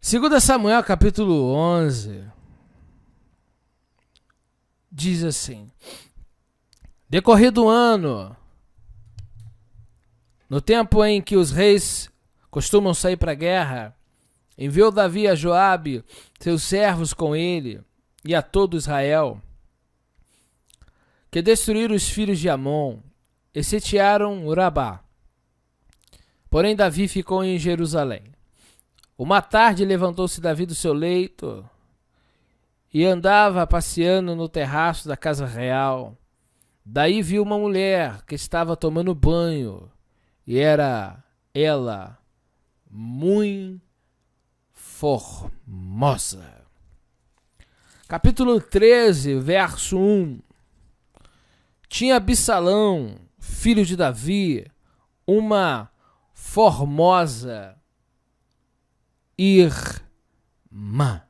2 Samuel, capítulo 11, diz assim: decorrido o ano, no tempo em que os reis costumam sair para a guerra, enviou Davi a Joabe, seus servos com ele, e a todo Israel, que destruíram os filhos de Amon e sitiaram Rabá. Porém Davi ficou em Jerusalém. Uma tarde levantou-se Davi do seu leito e andava passeando no terraço da casa real. Daí viu uma mulher que estava tomando banho, e era ela muito formosa. Capítulo 13, verso 1. Tinha Absalão, filho de Davi, uma formosa irmã.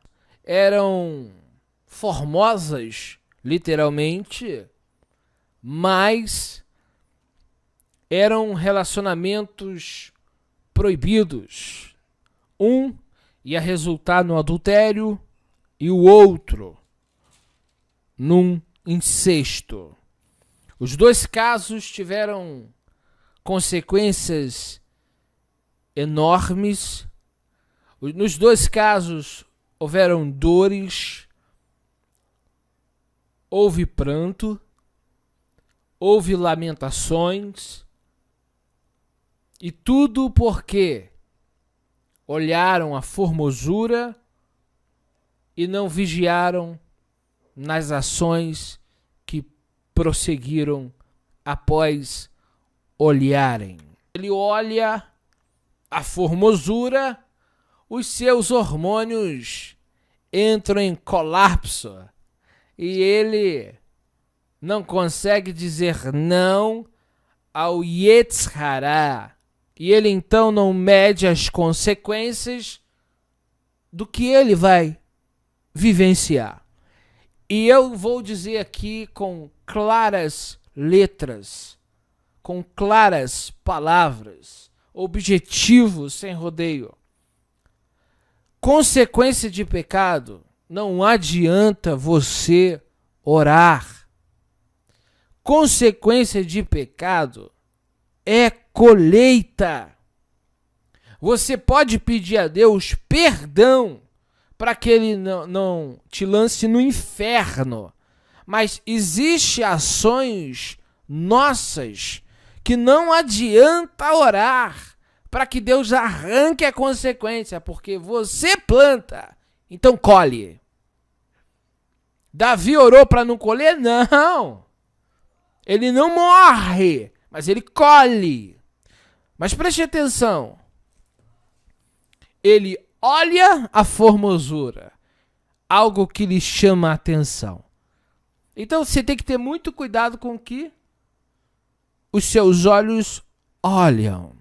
Eram formosas, literalmente, mas eram relacionamentos proibidos. Um ia resultar no adultério e o outro num incesto. Os dois casos tiveram consequências enormes. Nos dois casos houveram dores, houve pranto, houve lamentações, e tudo porque olharam a formosura e não vigiaram nas ações que prosseguiram após olharem. Ele olha a formosura, os seus hormônios entram em colapso e ele não consegue dizer não ao Yetzer Hara. E ele então não mede as consequências do que ele vai vivenciar. E eu vou dizer aqui com claras letras, com claras palavras, objetivo sem rodeio. Consequência de pecado, não adianta você orar. Consequência de pecado é colheita. Você pode pedir a Deus perdão para que Ele não te lance no inferno, mas existem ações nossas que não adianta orar para que Deus arranque a consequência, porque você planta, então colhe. Davi orou para não colher? Não. Ele não morre, mas ele colhe. Mas preste atenção. Ele olha a formosura, algo que lhe chama a atenção. Então você tem que ter muito cuidado com o que os seus olhos olham.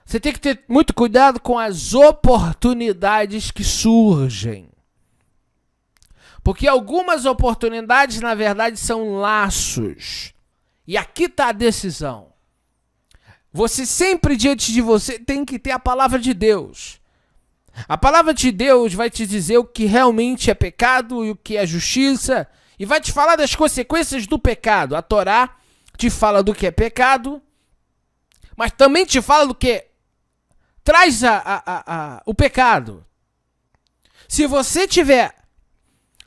Você tem que ter muito cuidado com as oportunidades que surgem. Porque algumas oportunidades, na verdade, são laços. E aqui está a decisão. Você sempre, diante de você, tem que ter a palavra de Deus. A palavra de Deus vai te dizer o que realmente é pecado e o que é justiça. E vai te falar das consequências do pecado. A Torá te fala do que é pecado, mas também te fala do que traz o pecado. Se você tiver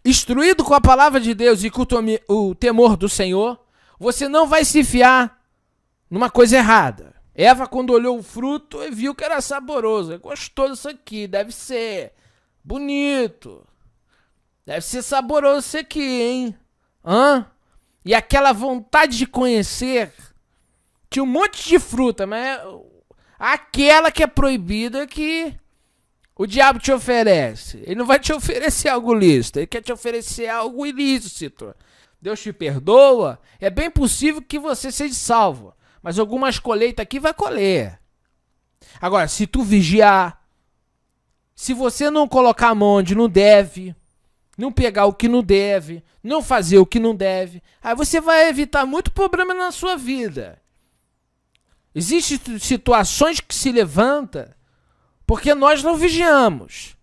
instruído com a palavra de Deus e com o temor do Senhor, você não vai se fiar numa coisa errada. Eva, quando olhou o fruto, viu que era saboroso. Gostou disso aqui, deve ser bonito. Deve ser saboroso isso aqui, hein? E aquela vontade de conhecer. Tinha um monte de fruta, mas aquela que é proibida que o diabo te oferece. Ele não vai te oferecer algo lícito, ele quer te oferecer algo ilícito. Deus te perdoa, é bem possível que você seja salvo, mas algumas colheitas aqui vai colher. Agora, se tu vigiar, se você não colocar a mão onde não deve, não pegar o que não deve, não fazer o que não deve, aí você vai evitar muito problema na sua vida. Existem situações que se levantam Porque nós não vigiamos.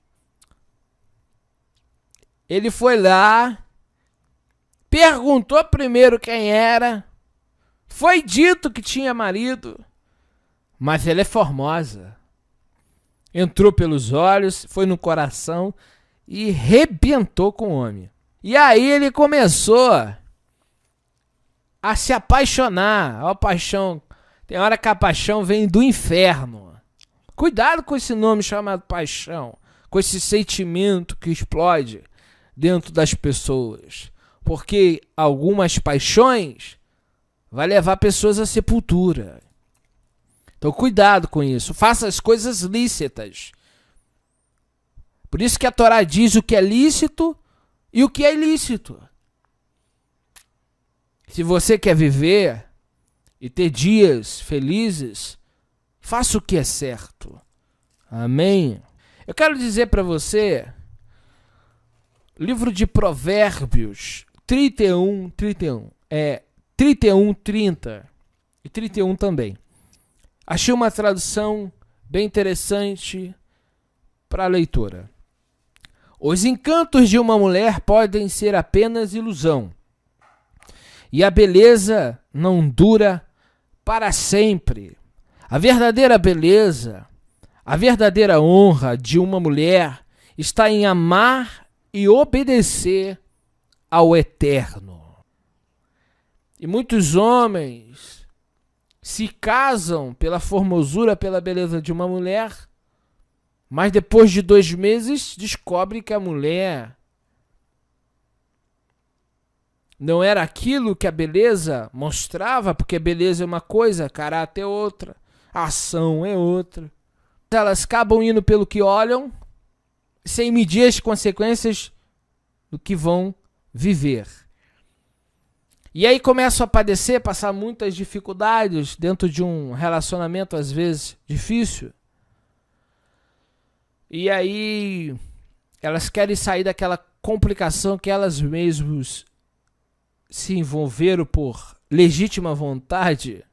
Ele foi lá, perguntou primeiro quem era, foi dito que tinha marido, mas ela é formosa. Entrou pelos olhos, foi no coração e rebentou com o homem. E aí ele começou a se apaixonar. A paixão, tem hora que a paixão vem do inferno. Cuidado com esse nome chamado paixão, com esse sentimento que explode dentro das pessoas. Porque algumas paixões vai levar pessoas à sepultura. Então cuidado com isso. Faça as coisas lícitas. Por isso que a Torá diz o que é lícito e o que é ilícito. Se você quer viver e ter dias felizes, faça o que é certo. Amém? Eu quero dizer para você, livro de Provérbios 31, 30 e 31 também. Achei uma tradução bem interessante para a leitura. Os encantos de uma mulher podem ser apenas ilusão, e a beleza não dura para sempre. A verdadeira beleza, a verdadeira honra de uma mulher está em amar e obedecer ao Eterno. E muitos homens se casam pela formosura, pela beleza de uma mulher, mas depois de 2 meses descobre que a mulher não era aquilo que a beleza mostrava, porque a beleza é uma coisa, caráter é outra, a ação é outra. Elas acabam indo pelo que olham, sem medir as consequências do que vão viver. E aí começam a padecer, passar muitas dificuldades dentro de um relacionamento, às vezes, difícil. E aí elas querem sair daquela complicação que elas mesmas se envolveram por legítima vontade,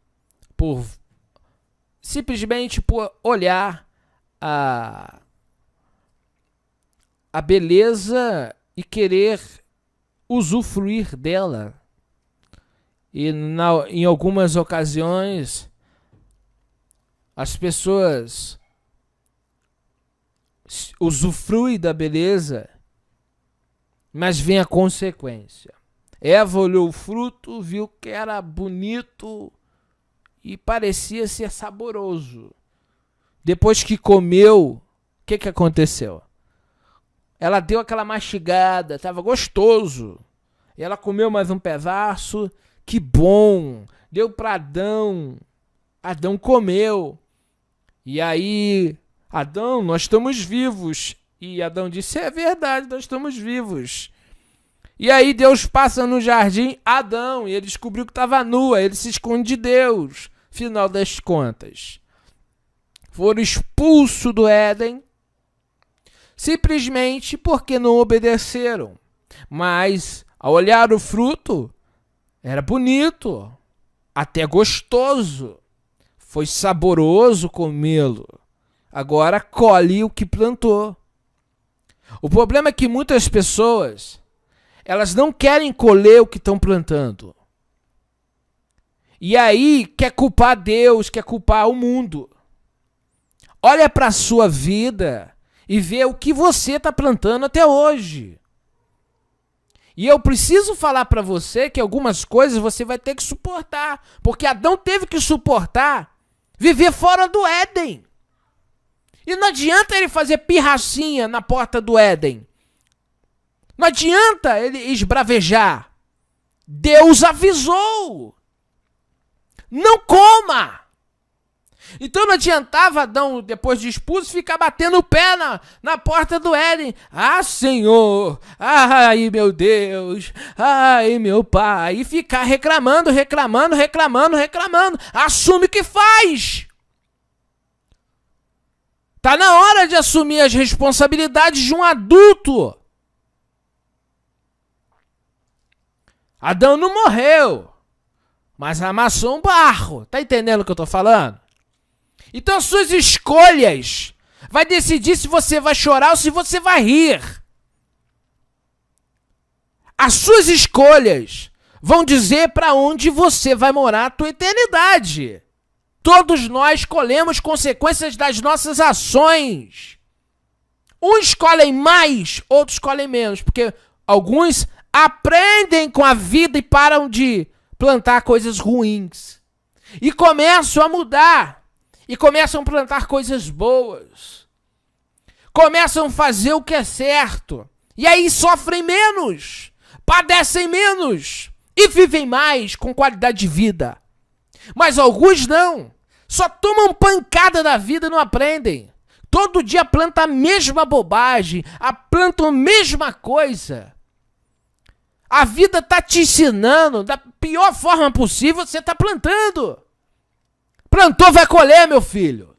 simplesmente por olhar a beleza e querer usufruir dela. E em algumas ocasiões as pessoas usufruem da beleza, mas vem a consequência. Eva olhou o fruto, viu que era bonito e parecia ser saboroso. Depois que comeu, o que aconteceu? Ela deu aquela mastigada, estava gostoso. E ela comeu mais um pedaço, que bom, deu para Adão. Adão comeu. E aí, Adão, nós estamos vivos. E Adão disse, é verdade, nós estamos vivos. E aí Deus passa no jardim, Adão, e ele descobriu que estava nua, ele se esconde de Deus. Final das contas, foram expulsos do Éden, simplesmente porque não obedeceram. Mas, ao olhar o fruto, era bonito, até gostoso, foi saboroso comê-lo. Agora colhe o que plantou. O problema é que muitas pessoas, elas não querem colher o que estão plantando. E aí quer culpar Deus, quer culpar o mundo. Olha para a sua vida e vê o que você está plantando até hoje. E eu preciso falar para você que algumas coisas você vai ter que suportar. Porque Adão teve que suportar viver fora do Éden. E não adianta ele fazer pirracinha na porta do Éden. Não adianta ele esbravejar. Deus avisou. Não coma. Então não adiantava Adão, depois de expulso, ficar batendo o pé na porta do Éden. Ah, Senhor. Ai, meu Deus. Ai, meu Pai. E ficar reclamando. Assume o que faz. Tá na hora de assumir as responsabilidades de um adulto. Adão não morreu, mas amassou um barro. Tá entendendo o que eu tô falando? Então suas escolhas vai decidir se você vai chorar ou se você vai rir. As suas escolhas vão dizer para onde você vai morar a tua eternidade. Todos nós colhemos consequências das nossas ações. Uns escolhem mais, outros escolhem menos, porque alguns aprendem com a vida e param de plantar coisas ruins. E começam a mudar. E começam a plantar coisas boas. Começam a fazer o que é certo. E aí sofrem menos, padecem menos e vivem mais com qualidade de vida. Mas alguns não. Só tomam pancada da vida e não aprendem. Todo dia planta a mesma bobagem, plantam a mesma coisa. A vida está te ensinando da pior forma possível, você está plantando. Plantou, vai colher, meu filho.